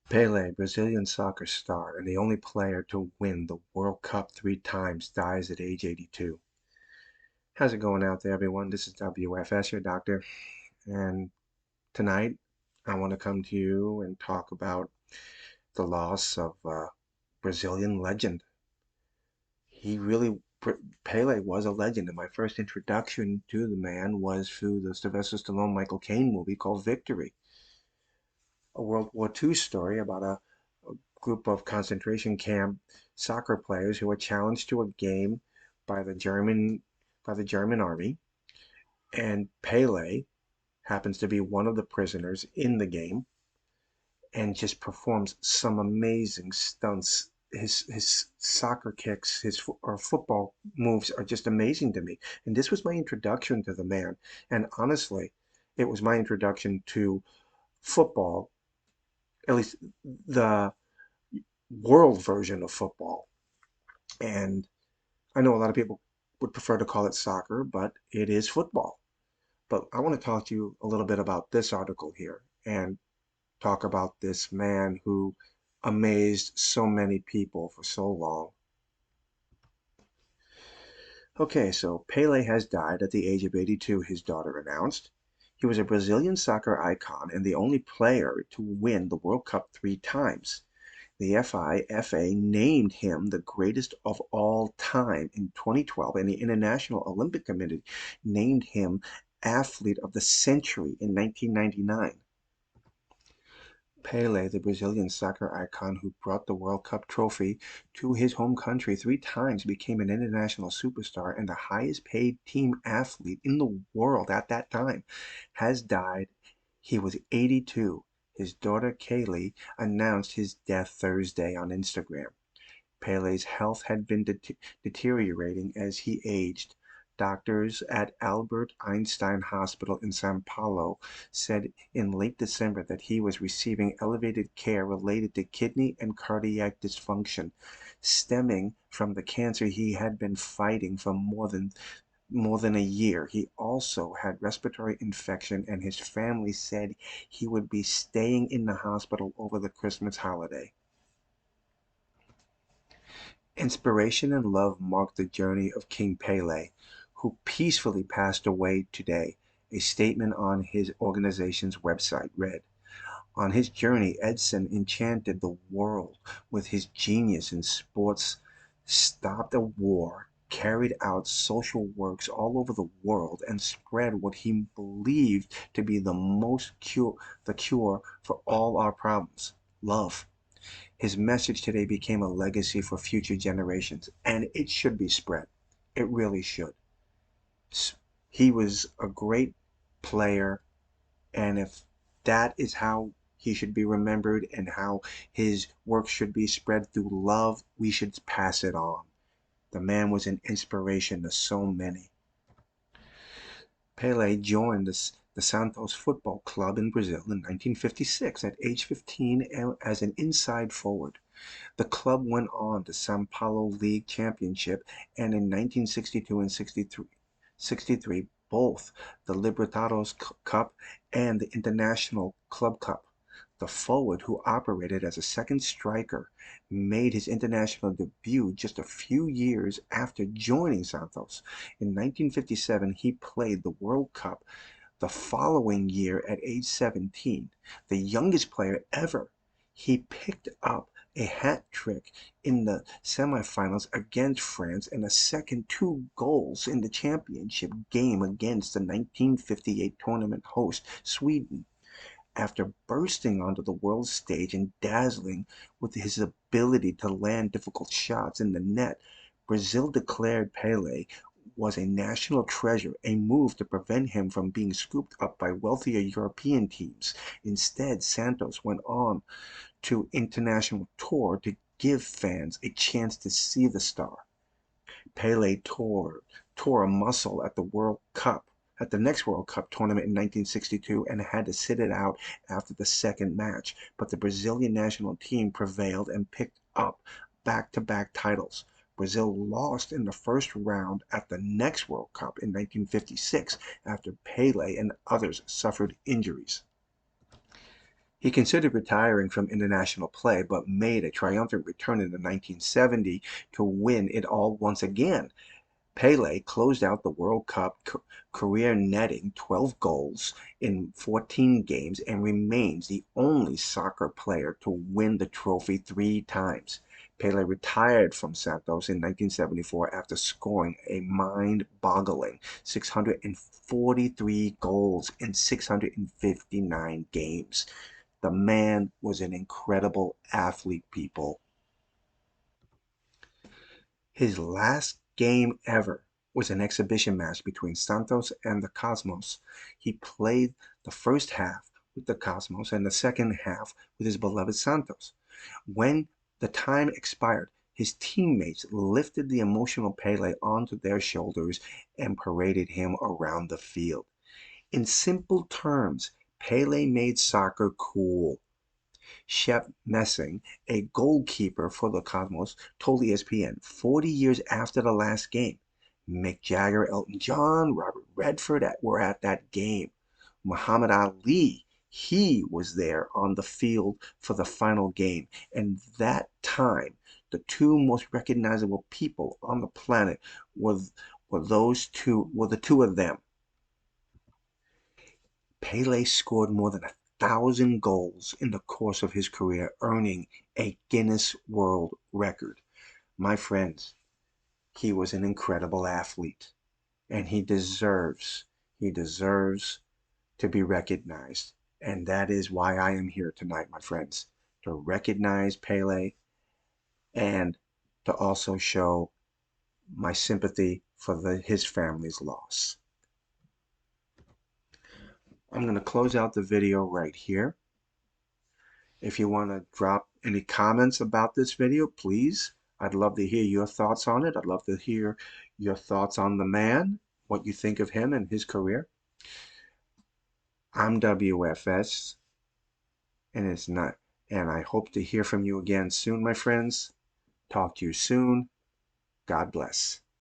Pele, Brazilian soccer star and the only player to win the World Cup 3 times, dies at age 82. How's it going out there, everyone? This is W.F.S, your doctor, and tonight I want to come to you and talk about the loss of Brazilian legend. He really, Pele was a legend, and my first introduction to the man was through the Sylvester Stallone Michael Caine movie called Victory, a World War II story about a group of concentration camp soccer players who were challenged to a game by the German army, and Pele happens to be one of the prisoners in the game and just performs some amazing stunts. His soccer kicks, or football moves are just amazing to me. And this was my introduction to the man. And honestly, it was my introduction to football, at least the world version of football. And I know a lot of people would prefer to call it soccer, but it is football. But I want to talk to you a little bit about this article here and talk about this man who amazed so many people for so long. Okay, so Pele has died at the age of 82, his daughter announced. He was a Brazilian soccer icon and the only player to win the World Cup 3 times. The FIFA named him the greatest of all time in 2012, and the International Olympic Committee named him Athlete of the Century in 1999. Pele, the Brazilian soccer icon who brought the World Cup trophy to his home country 3 times, became an international superstar and the highest paid team athlete in the world at that time, has died. He was 82. His daughter Kaylee announced his death Thursday on Instagram. Pele's health had been deteriorating as he aged. Doctors at Albert Einstein Hospital in Sao Paulo said in late December that he was receiving elevated care related to kidney and cardiac dysfunction, stemming from the cancer he had been fighting for more than a year. He also had respiratory infection, and his family said he would be staying in the hospital over the Christmas holiday. Inspiration and love marked the journey of King Pele, who peacefully passed away today. A statement on his organization's website read, "On his journey, Edson enchanted the world with his genius in sports, stopped a war, carried out social works all over the world, and spread what he believed to be the cure for all our problems, love." His message today became a legacy for future generations, and it should be spread. It really should. He was a great player, and if that is how he should be remembered and how his work should be spread through love, we should pass it on. The man was an inspiration to so many. Pele joined the Santos Football Club in Brazil in 1956 at age 15 as an inside forward. The club went on to São Paulo League Championship, and in 1962 and 63, both the Libertadores Cup and the International Club Cup. The forward, who operated as a second striker, made his international debut just a few years after joining Santos. In 1957, he played the World Cup the following year at age 17, the youngest player ever. He picked up a hat trick in the semifinals against France and a second 2 goals in the championship game against the 1958 tournament host, Sweden. After bursting onto the world stage and dazzling with his ability to land difficult shots in the net, Brazil declared Pele was a national treasure, a move to prevent him from being scooped up by wealthier European teams. Instead, Santos went on to international tour to give fans a chance to see the star. Pele tore a muscle at the next World Cup tournament in 1962, and had to sit it out after the second match, but the Brazilian national team prevailed and picked up back-to-back titles. Brazil lost in the first round at the next World Cup in 1956 after Pele and others suffered injuries. He considered retiring from international play, but made a triumphant return in 1970 to win it all once again. Pele closed out the World Cup career netting 12 goals in 14 games and remains the only soccer player to win the trophy 3 times. Pele retired from Santos in 1974 after scoring a mind-boggling 643 goals in 659 games. The man was an incredible athlete, people. His last game ever was an exhibition match between Santos and the Cosmos. He played the first half with the Cosmos and the second half with his beloved Santos. When the time expired, his teammates lifted the emotional Pele onto their shoulders and paraded him around the field. In simple terms, Pele made soccer cool. Shep Messing, a goalkeeper for the Cosmos, told ESPN 40 years after the last game, Mick Jagger, Elton John, Robert Redford were at that game. Muhammad Ali, he was there on the field for the final game. And that time, the two most recognizable people on the planet were, were the two of them. Pele scored more than 1,000 goals in the course of his career, earning a Guinness World Record. My friends, he was an incredible athlete, and he deserves to be recognized. And that is why I am here tonight, my friends, to recognize Pele and to also show my sympathy for his family's loss. I'm going to close out the video right here. If you want to drop any comments about this video, please. I'd love to hear your thoughts on it. I'd love to hear your thoughts on the man, what you think of him and his career. I'm W.F.S. and I hope to hear from you again soon, my friends. Talk to you soon. God bless.